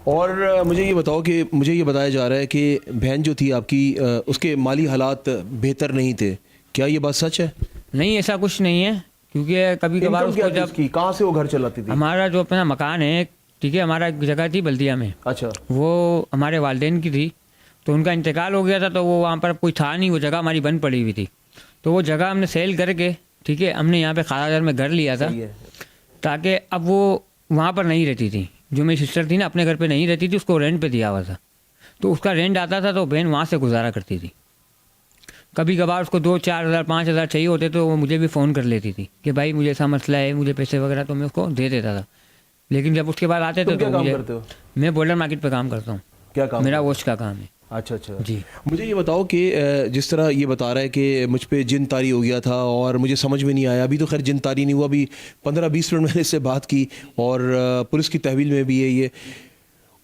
और मुझे ये बताओ कि मुझे ये बताया जा रहा है कि बहन जो थी आपकी, उसके माली हालात बेहतर नहीं थे, क्या ये बात सच है?
नहीं, ऐसा कुछ नहीं है, क्योंकि कभी कभार
इनकम क्या
उसको
थी
जब
उसकी? कहाँ से वो घर चलाती थी?
हमारा जो अपना मकान है, ठीक है, हमारा एक जगह थी बल्दिया में,
अच्छा।
वो हमारे वालिदैन की थी। तो उनका इंतकाल हो गया था तो वो वहाँ पर कोई था नहीं, वो जगह हमारी बंद पड़ी हुई थी। तो वो जगह हमने सेल करके, ठीक है, हमने यहाँ पे खादादर में घर लिया था,
सही है।
ताकि अब वो वहाँ पर नहीं रहती थी। जो मेरी सिस्टर थी ना अपने घर पे नहीं रहती थी, उसको रेंट पे दिया हुआ था। तो उसका रेंट आता था तो बहन वहाँ से गुजारा करती थी। कभी कभार उसको 2-4 हज़ार 5 हज़ार चाहिए होते तो वो मुझे भी फ़ोन कर लेती थी कि भाई मुझे ऐसा मसला है, मुझे पैसे वगैरह, तो मैं उसको दे देता था। लेकिन जब उसके बाद आते थे
क्या
तो
काम
मुझे,
करते हो?
मैं बॉर्डर मार्केट पे काम करता हूँ।
क्या काम?
मेरा वॉच का काम है।
अच्छा अच्छा
जी।
मुझे ये बताओ कि जिस तरह ये बता रहा है कि मुझ पे जिन तारी हो गया था और मुझे समझ में नहीं आया, अभी तो खैर जिन तारी नहीं हुआ, अभी 15-20 मिनट मैंने इससे बात की और पुलिस की तहवील में भी है ये,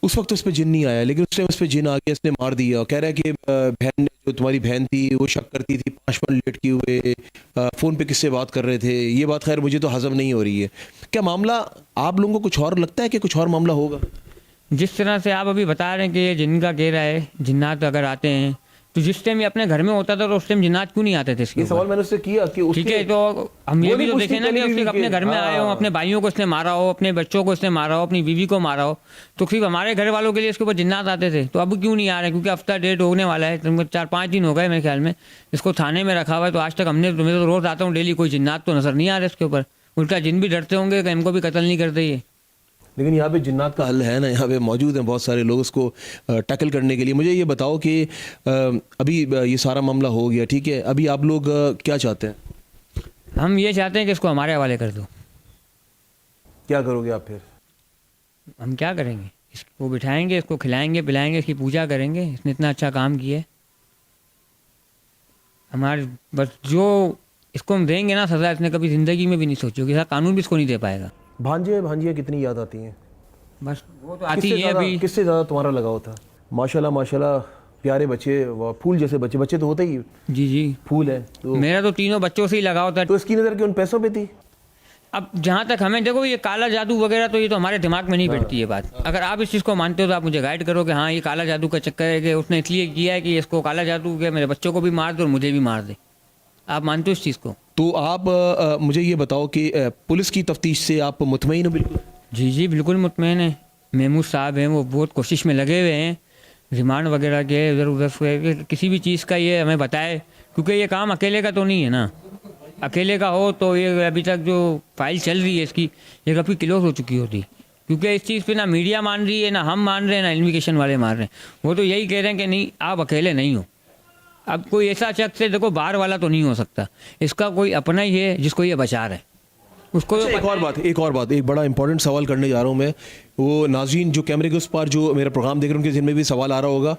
उस वक्त उस पर जिन नहीं आया, लेकिन उस टाइम उस पर जिन आ गया, इसने मार दिया। कह रहा है कि बहन जो तुम्हारी बहन थी वो शक करती थी, 5 मिनट लेट किए हुए फ़ोन पे किससे बात कर रहे थे, ये बात खैर मुझे तो हजम नहीं हो रही है। क्या मामला आप लोगों को कुछ और लगता है कि कुछ और मामला होगा?
जिस तरह से आप अभी बता रहे हैं कि ये जिन का कह रहा है, जिन्नात अगर आते हैं तो जिस टाइम ये अपने घर में होता था तो उस टाइम जिन्नात क्यों नहीं आते थे इसके
ये
ऊपर?
सवाल मैंने उससे किया कि
ठीक है, तो हम ये भी तो देखें ना कि उसने अपने घर में आए हो,
हाँ।
अपने भाइयों को इसने मारा हो, अपने बच्चों को इसने मारा हो, अपनी बीवी को मारा हो, तो सिर्फ हमारे घर वालों के लिए इसके ऊपर जिन्नात आते थे। तो अब क्यों नहीं आ रहे? क्योंकि हफ्ता डेट होने वाला है, 4-5 दिन हो गए मेरे ख्याल में इसको थाने में रखा हुआ है। तो आज तक मैं तो रोज़ आता हूँ डेली, कोई जिन्नात तो नज़र नहीं आ रहा इसके ऊपर। उल्टा जिन भी डरते होंगे कि इनको भी कत्ल नहीं करते ये।
लेकिन यहाँ पे जिन्नात का हल है ना, यहाँ पे मौजूद हैं बहुत सारे लोग उसको टैकल करने के लिए। मुझे ये बताओ कि अभी ये सारा मामला हो गया, ठीक है, अभी आप लोग क्या चाहते हैं?
हम ये चाहते हैं कि इसको हमारे हवाले कर दो।
क्या करोगे आप फिर?
हम क्या करेंगे, इसको बिठाएंगे, इसको खिलाएंगे पिलाएंगे, इसकी पूजा करेंगे, इसने इतना अच्छा काम किया है। हमारे बस जो इसको हम देंगे ना सज़ा, इसने कभी ज़िंदगी में भी नहीं सोची होगी, ऐसा कानून भी इसको नहीं दे पाएगा।
भांजे भांजियाँ कितनी याद आती हैं?
बस वो तो आती है अभी।
किससे ज़्यादा तुम्हारा लगाव था? माशाल्लाह माशाल्लाह, प्यारे बच्चे, फूल जैसे बच्चे, बच्चे तो होते ही
जी जी
फूल है। तो
मेरा तो तीनों बच्चों से ही लगाव था।
तो इसकी नज़र के उन पैसों पे थी?
अब जहाँ तक हमें देखो, ये काला जादू वगैरह तो ये तो हमारे दिमाग में नहीं बैठती है बात। अगर आप इस चीज़ को मानते हो तो आप मुझे गाइड करो कि हाँ ये काला जादू का चक्कर है, कि उसने इसलिए किया है कि इसको काला जादू के मेरे बच्चों को भी मार दे और मुझे भी मार दे। आप मानते हो इस चीज़ को?
तो आप मुझे ये बताओ कि पुलिस की तफ्तीश से आप मुतमईन हो? बिल्कुल
जी जी बिल्कुल मुतमईन है। महमूद साहब हैं, वो बहुत कोशिश में लगे हुए हैं रिमांड वगैरह के इधर उधर से, किसी भी चीज़ का ये हमें बताए, क्योंकि ये काम अकेले का तो नहीं है ना। अकेले का हो तो ये अभी तक जो फाइल चल रही है इसकी, ये काफ़ी क्लोज हो चुकी होती, क्योंकि इस चीज़ पे ना मीडिया मान रही है, ना हम मान रहे हैं, ना इन्वेस्टिगेशन वाले मान रहे हैं। वो तो यही कह रहे हैं कि नहीं आप अकेले नहीं हो। अब कोई ऐसा शख्स है, देखो बाहर वाला तो नहीं हो सकता, इसका कोई अपना ही है जिसको ये बचा रहा है उसको।
अच्छा, एक और बात, एक बड़ा इंपॉर्टेंट सवाल करने जा रहा हूँ मैं। वो नाज़रीन जो कैमरे के उस पार जो मेरा प्रोग्राम देख रहे हैं उनके जिनमें भी सवाल आ रहा होगा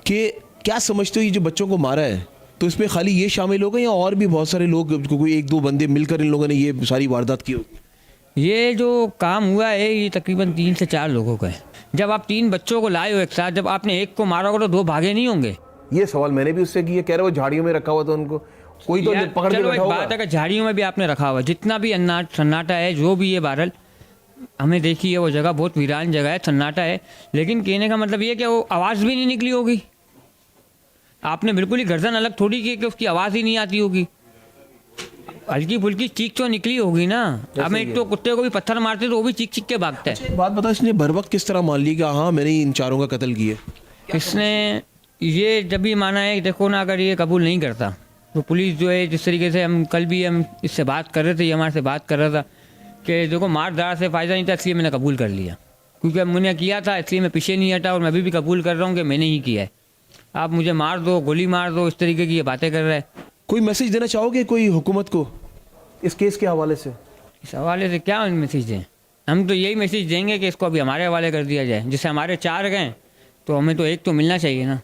कि क्या समझते हो ये जो बच्चों को मारा है, तो इसमें खाली ये शामिल होगा या और भी बहुत सारे लोग, कोई एक दो बंदे मिलकर इन लोगों ने ये सारी वारदात की होगी?
ये जो काम हुआ है ये तकरीबन 3 से 4 लोगों का है। जब आप 3 बच्चों को लाए हो एक साथ, जब आपने एक को मारा होगा तो 2 भागे नहीं होंगे।
ये सवाल मैंने भी उससे किया, कह रहे वो झाड़ियों में रखा हुआ था, उनको कोई तो
यार,
पकड़ के
चलो
बैठा
एक
होगा।
बात है कि झाड़ियों में भी आपने रखा हुआ, जितना भी सन्नाटा है, जो भी ये बहरहाल हमें देखी है वो जगह बहुत वीरान जगह है, सन्नाटा है, लेकिन कहने का मतलब ये है कि वो आवाज़ भी नहीं निकली होगी। आपने बिल्कुल ही गर्दन अलग थोड़ी की कि उसकी आवाज़ ही नहीं आती होगी, हल्की फुल्की चीख तो निकली होगी ना। अब एक तो कुत्ते को भी पत्थर मारते तो वो भी चीख चीख के भागता है।
एक बात बता, इसने बर वक्त किस तरह मान ली कि हाँ मैंने इन चारों का कत्ल किया?
इसने ये जब भी माना है, देखो ना, अगर ये कबूल नहीं करता तो पुलिस जो है, जिस तरीके से हम कल भी हम इससे बात कर रहे थे, ये हमारे से बात कर रहा था कि देखो मार धाड़ से फ़ायदा नहीं था, इसलिए मैंने कबूल कर लिया, क्योंकि अब मैंने किया था इसलिए मैं पीछे नहीं हटा, और मैं अभी भी कबूल कर रहा हूँ कि मैंने ही किया है। आप मुझे मार दो, गोली मार दो, इस तरीके की ये बातें कर रहा है।
कोई मैसेज देना चाहोगे कोई हुकूमत को इस केस के हवाले से?
इस हवाले से क्या मैसेज दें? हम तो यही मैसेज देंगे कि इसको अभी हमारे हवाले कर दिया जाए। जैसे हमारे 4 गए तो हमें तो एक तो मिलना चाहिए ना।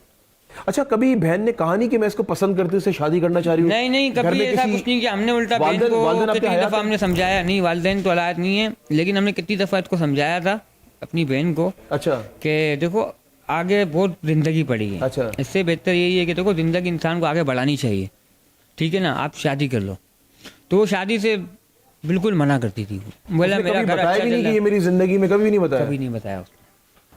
अच्छा, कभी बहन ने कहा नहीं कि मैं इसको पसंद करती हूँ, उससे शादी करना चाह रही हूँ?
नहीं, कभी ऐसा कुछ नहीं किया हमने। उल्टा बहन को कितनी दफ़ा हमने समझाया, नहीं वालिदैन तो हयात नहीं है, लेकिन हमने कितनी दफ़ा इसको समझाया था अपनी बहन को।
अच्छा,
कि देखो आगे बहुत ज़िंदगी पड़ी है।
अच्छा,
इससे बेहतर यही है कि देखो ज़िंदगी इंसान को आगे बढ़ानी चाहिए, ठीक है ना, आप शादी कर लो। तो वो शादी से बिल्कुल मना करती थी। बोला मेरा घर अच्छा
बताया भी नहीं कि ये मेरी जिंदगी में कभी नहीं बताया?
कभी नहीं बताया उसने।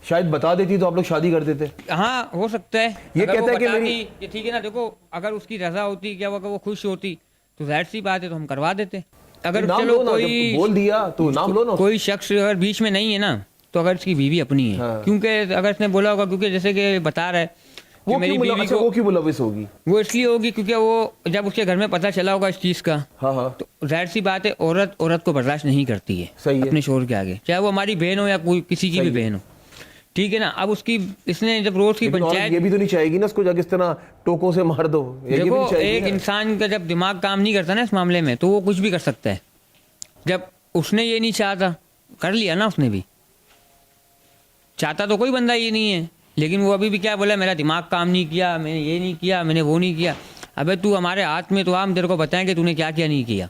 शायद बता देती तो आप लोग शादी कर देते।
हाँ हो सकता है।
ये कहता है कि
मेरी ठीक है ना, देखो अगर उसकी रजा होती, क्या अगर वो खुश होती तो जाहिर सी बात है तो हम करवा देते। अगर चलो कोई
बोल दिया तो नाम लो ना।
कोई शख्स अगर बीच में नहीं है ना, तो अगर इसकी बीवी अपनी है,
हाँ।
क्योंकि अगर इसने बोला होगा, क्योंकि जैसे कि बता रहा है
वो मेरी बीवी को, वो क्यों मुलविस होगी?
वो इसलिए होगी क्योंकि वो जब उसके घर में पता चला होगा इस चीज़ का,
हाँ,
तो जाहिर सी बात है औरत को बर्दाश्त नहीं करती है।
सही है।
अपने शोहर के आगे, चाहे वो हमारी बहन हो या कोई किसी की भी बहन हो, ठीक है ना। अब उसकी इसने जब रोज की पंचायत,
ये भी तो नहीं चाहेगी ना उसको जाके इस तरह टोकों से मार दो।
देखो एक इंसान का जब दिमाग काम नहीं करता ना इस मामले में, तो वो कुछ भी कर सकता है। जब उसने ये नहीं चाहता, कर लिया ना उसने भी। चाहता तो कोई बंदा ये नहीं है, लेकिन वो अभी भी क्या बोला, मेरा दिमाग काम नहीं किया, मैंने ये नहीं किया, मैंने वो नहीं किया। अबे तू हमारे हाथ में तो हम तेरे को बताएं कि तूने क्या क्या नहीं किया।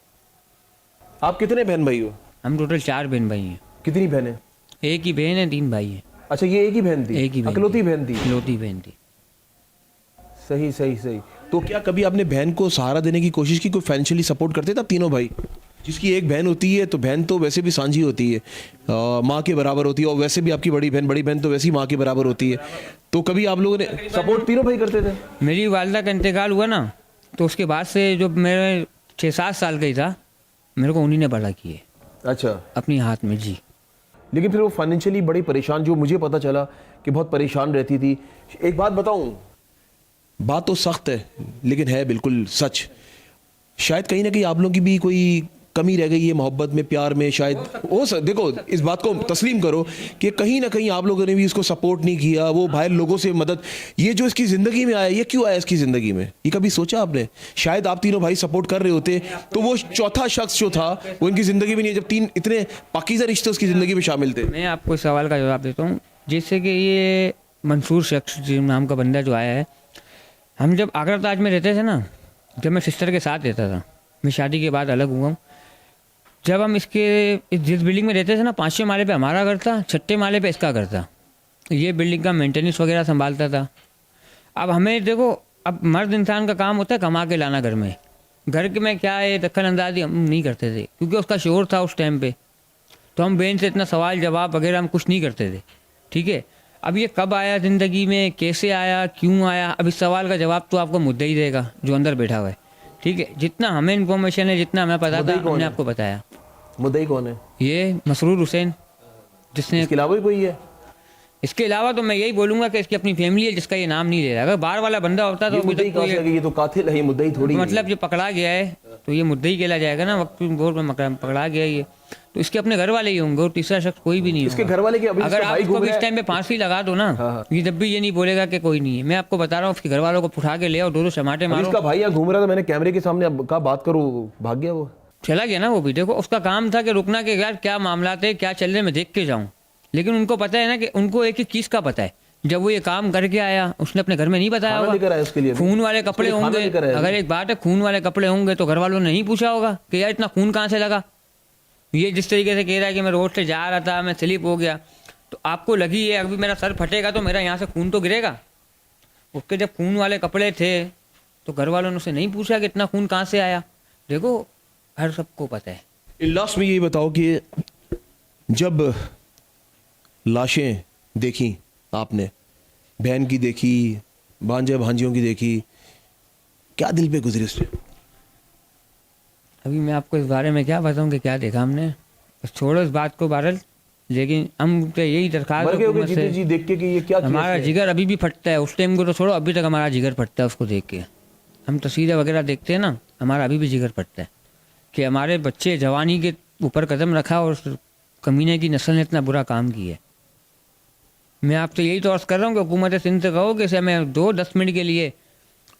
आप कितने बहन भाई हो?
हम टोटल 4 बहन भाई हैं।
कितनी बहन है?
एक ही बहन है, 3 भाई हैं।
अच्छा, ये एक ही बहन थी?
एक ही
अकलौती बहन थी?
इकलौती बहन थी।
सही सही सही। तो क्या कभी आपने बहन को सहारा देने की कोशिश की? कोई फाइनेंशियली सपोर्ट करते थे आप तीनों भाई? जिसकी एक बहन होती है तो बहन तो वैसे भी सांझी होती है, माँ के बराबर होती है, और वैसे भी आपकी बड़ी बहन तो वैसे ही माँ के बराबर होती है। तो कभी आप लोगों ने सपोर्ट तीनों भाई करते थे?
मेरी वालिदा का इंतकाल हुआ ना, तो उसके बाद से जो मेरे 6-7 साल का ही था, मेरे को उन्हीं ने बड़ा किए।
अच्छा,
अपनी हाथ में जी।
लेकिन फिर वो फाइनेंशियली बड़ी परेशान, जो मुझे पता चला कि बहुत परेशान रहती थी। एक बात बताऊं, बात तो सख्त है लेकिन है बिल्कुल सच। शायद कहीं ना कहीं आप लोगों की भी कोई कमी रह गई है मोहब्बत में, प्यार में शायद? देखो इस बात को तस्लीम करो कि कहीं ना कहीं आप लोगों ने भी इसको सपोर्ट नहीं किया, वो बाहर लोगों से मदद, ये जो इसकी ज़िंदगी में आया, ये क्यों आया इसकी ज़िंदगी में? ये कभी सोचा आपने? शायद आप तीनों भाई सपोर्ट कर रहे होते तो वो चौथा शख्स जो था वो इनकी ज़िंदगी में नहीं, जब तीन इतने पाकीज़ा रिश्ते उसकी ज़िंदगी में शामिल थे।
मैं आपको इस सवाल का जवाब देता हूँ। जैसे कि ये मंसूर शख्स नाम का बंदा जो आया है, हम जब आगरा ताज में रहते थे ना, जब मैं सिस्टर के साथ रहता था, मैं शादी के बाद अलग हुआ हूँ, जब हम जिस बिल्डिंग में रहते थे ना, 5वें माले पे हमारा घर था, 6ठे माले पे इसका घर था। ये बिल्डिंग का मेंटेनेंस वगैरह संभालता था। अब हमें देखो, अब मर्द इंसान का काम होता है कमा के लाना घर में। घर के में क्या है, दखल अंदाजी हम नहीं करते थे क्योंकि उसका शोर था उस टाइम पे, तो हम बहन से इतना सवाल जवाब वगैरह हम कुछ नहीं करते थे। ठीक है, अब ये कब आया ज़िंदगी में, कैसे आया, क्यों आया, अब इस सवाल का जवाब तो आपको मुद्दा ही देगा जो अंदर बैठा हुआ है। ठीक है, जितना हमें इन्फॉर्मेशन है, जितना हमें पता था, हमने आपको बताया।
मुद्दई कौन है?
ये मसरूर हुसैन, जिसने,
इसके अलावा भी कोई है?
इसके अलावा तो मैं यही बोलूँगा कि इसकी अपनी फैमिली है जिसका ये नाम नहीं ले रहा। अगर बाहर वाला बंदा होता तो
ये मुद्दई कहाँ से आ गई? ये तो कातिल है, ये मुद्दई थोड़ी है।
मतलब जो पकड़ा गया है तो ये मुद्दई कहला जाएगा ना, वक्त बोर्ड में पकड़ा गया है ये, तो इसके अपने घर वाले ही होंगे और तीसरा शख्स कोई भी नहीं
इसके
होगा।
घर वाले के अभी
अगर
इसका
आप
भाई
इसको
घूम
भी
रहा
इस टाइम पे फांसी लगा दो ना,
हाँ।
ये जब भी ये नहीं बोलेगा कि कोई नहीं है। मैं आपको बता रहा हूँ, उसके घर वालों को उठा के ले आओ, दो समाटे
अभी
मारो।
इसका भाई यहाँ घूम रहा था, मैंने कैमरे के सामने अब कहा बात करो, भाग गया वो।
चला गया ना वो भी। देखो उसका काम था कि रुकना के यार क्या मामला थे, क्या चल रहे, मैं देख के जाऊँ। लेकिन उनको पता है ना कि उनको एक एक चीज़ का पता है। जब वो ये काम करके आया, उसने अपने घर में नहीं बताया
खाना लेकर आया उसके लिए
होगा। खून वाले कपड़े
खाना
होंगे,
लेकर आया।
अगर एक बात है, खून वाले कपड़े होंगे तो घर वालों ने नहीं पूछा होगा कि यार इतना खून कहाँ से लगा। ये जिस तरीके से कह रहा है कि मैं रोड से जा रहा था, मैं स्लिप हो गया, तो आपको लगी है अभी मेरा सर फटेगा तो मेरा यहाँ से खून तो गिरेगा। उसके जब खून वाले कपड़े थे तो घर वालों ने उसे नहीं पूछा कि इतना खून कहाँ से आया। देखो हर सबको पता है।
लास्ट में यही बताओ कि जब लाशें देखी आपने, बहन की देखी, भांजे भांजियों की देखी, क्या दिल पे गुजरे उससे?
अभी मैं आपको इस बारे में क्या बताऊं कि क्या देखा हमने, बस छोड़ो इस बात को बहरहाल। लेकिन हम तो यही दरखास्त
मर गए होगे
हुकूमत
जीते
से,
जी देख के कि ये क्या किया
हमारा
इसने?
जिगर अभी भी फटता है। उस टाइम को तो छोड़ो, अभी तक हमारा जिगर फटता है उसको देख के। हम तस्वीरें वगैरह देखते हैं ना, हमारा अभी भी जिगर फटता है कि हमारे बच्चे जवानी के ऊपर कदम रखा और उस कमीने की नस्ल ने इतना बुरा काम किया है। मैं आपसे यही तो अर्ज़ कर रहा हूँ कि हुकूमत सिंध से कहो कि इसे हमें 2-10 मिनट के लिए,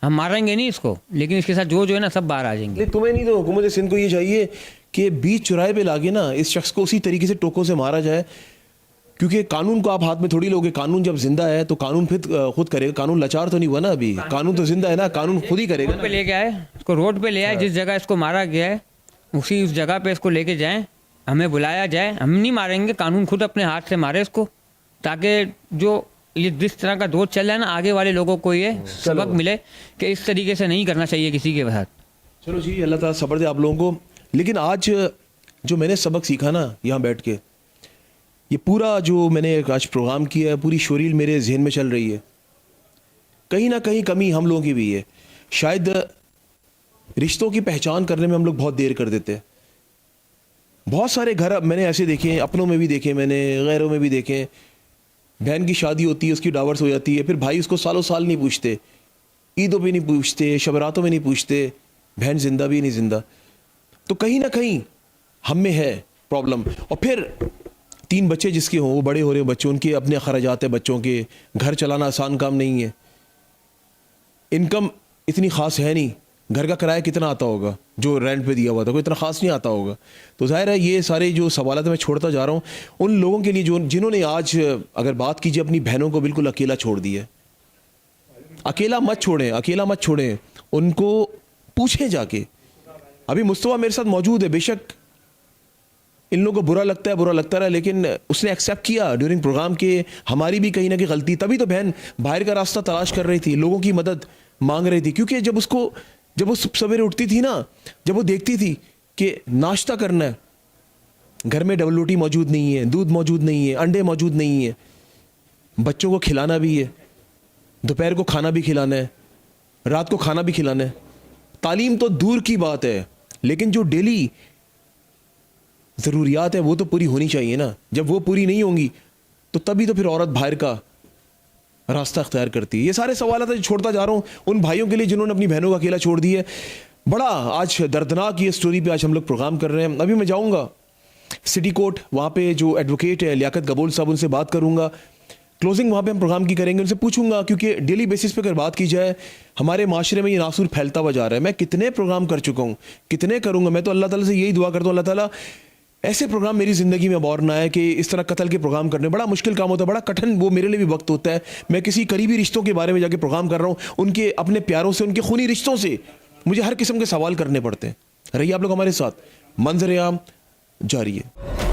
हम मारेंगे नहीं इसको, लेकिन इसके साथ जो है ना सब बाहर आ जाएंगे।
नहीं तुम्हें नहीं, तो हुकूमत सिंध को ये चाहिए कि बीच चौराहे पे लाके ना इस शख्स को उसी तरीके से टोकों से मारा जाए, क्योंकि कानून को आप हाथ में थोड़ी लोगे। कानून जब जिंदा है तो कानून फिर खुद करेगा। कानून लाचार तो नहीं हुआ ना अभी, कानून तो जिंदा है ना, कानून खुद ही करेगा
रोड पे लेके आए इसको, रोड पे ले आए, जिस जगह इसको मारा गया है उस जगह पे इसको लेके जाएं, हमें बुलाया जाए। हम नहीं मारेंगे, कानून खुद अपने हाथ से मारे इसको, ताकि जो ये जिस तरह का दौर चल रहा है ना, आगे वाले लोगों को ये सबक मिले कि इस तरीके से नहीं करना चाहिए किसी के साथ।
चलो जी, अल्लाह ताला सब्र दे आप लोगों को। लेकिन आज जो मैंने सबक सीखा ना यहाँ बैठ के, ये पूरा जो मैंने आज प्रोग्राम किया है, पूरी शोरील मेरे जहन में चल रही है। कहीं ना कहीं कमी हम लोगों की भी है। शायद रिश्तों की पहचान करने में हम लोग बहुत देर कर देते हैं। बहुत सारे घर मैंने ऐसे देखे हैं, अपनों में भी देखे मैंने, गैरों में भी देखे। बहन की शादी होती है, उसकी डावर्स हो जाती है, फिर भाई उसको सालों साल नहीं पूछते, ईदों पे नहीं पूछते, शबरातों में नहीं पूछते, बहन जिंदा भी नहीं जिंदा। तो कहीं ना कहीं हम में है प्रॉब्लम। और फिर 3 बच्चे जिसके हों, वो बड़े हो रहे हैं बच्चों, उनके अपने खर्चात है बच्चों के, घर चलाना आसान काम नहीं है, इनकम इतनी ख़ास है नहीं, घर का किराया कितना आता होगा जो रेंट पे दिया हुआ था, कोई इतना ख़ास नहीं आता होगा। तो जाहिर है ये सारे जो सवाल मैं छोड़ता जा रहा हूँ उन लोगों के लिए जो जिन्होंने आज, अगर बात कीजिए, अपनी बहनों को बिल्कुल अकेला छोड़ दिया। अकेला मत छोड़ें, अकेला मत छोड़ें, उनको पूछें जाके। अभी मुस्तफ़ा मेरे साथ मौजूद है, बेशक इन लोगों को बुरा लगता है, बुरा लगता रहा, लेकिन उसने एक्सेप्ट किया ड्यूरिंग प्रोग्राम के हमारी भी कहीं ना कहीं गलती। तभी तो बहन बाहर का रास्ता तलाश कर रही थी, लोगों की मदद मांग रही थी। क्योंकि जब वो सवेरे उठती थी ना, जब वो देखती थी कि नाश्ता करना है, घर में डबल रोटी मौजूद नहीं है, दूध मौजूद नहीं है, अंडे मौजूद नहीं है, बच्चों को खिलाना भी है, दोपहर को खाना भी खिलाना है, रात को खाना भी खिलाना है, तालीम तो दूर की बात है, लेकिन जो डेली ज़रूरियात है वो तो पूरी होनी चाहिए ना। जब वो पूरी नहीं होंगी तो तभी तो फिर औरत बाहर का रास्ता अख्तियार करती है। ये सारे सवाल छोड़ता जा रहा हूँ उन भाइयों के लिए जिन्होंने अपनी बहनों को अकेला छोड़ दिया है। बड़ा आज दर्दनाक ये स्टोरी पे आज हम लोग प्रोग्राम कर रहे हैं। अभी मैं जाऊंगा सिटी कोर्ट, वहाँ पे जो एडवोकेट है लियाकत गबोल साहब, उनसे बात करूंगा। क्लोजिंग वहाँ पे हम प्रोग्राम की करेंगे, उनसे पूछूंगा, क्योंकि डेली बेसिस पे अगर बात की जाए हमारे माशरे में ये नासूर फैलता हुआ जा रहा है। मैं कितने प्रोग्राम कर चुका हूँ, कितने करूंगा। मैं तो अल्लाह ताला से यही दुआ करता हूँ, अल्लाह ताला ऐसे प्रोग्राम मेरी ज़िंदगी में और ना है कि इस तरह कत्ल के प्रोग्राम करने बड़ा मुश्किल काम होता है, बड़ा कठिन वो मेरे लिए भी वक्त होता है। मैं किसी करीबी रिश्तों के बारे में जाके प्रोग्राम कर रहा हूँ, उनके अपने प्यारों से, उनके खूनी रिश्तों से मुझे हर किस्म के सवाल करने पड़ते हैं। रहिए आप लोग हमारे साथ, मंजर-ए-आम जारी है।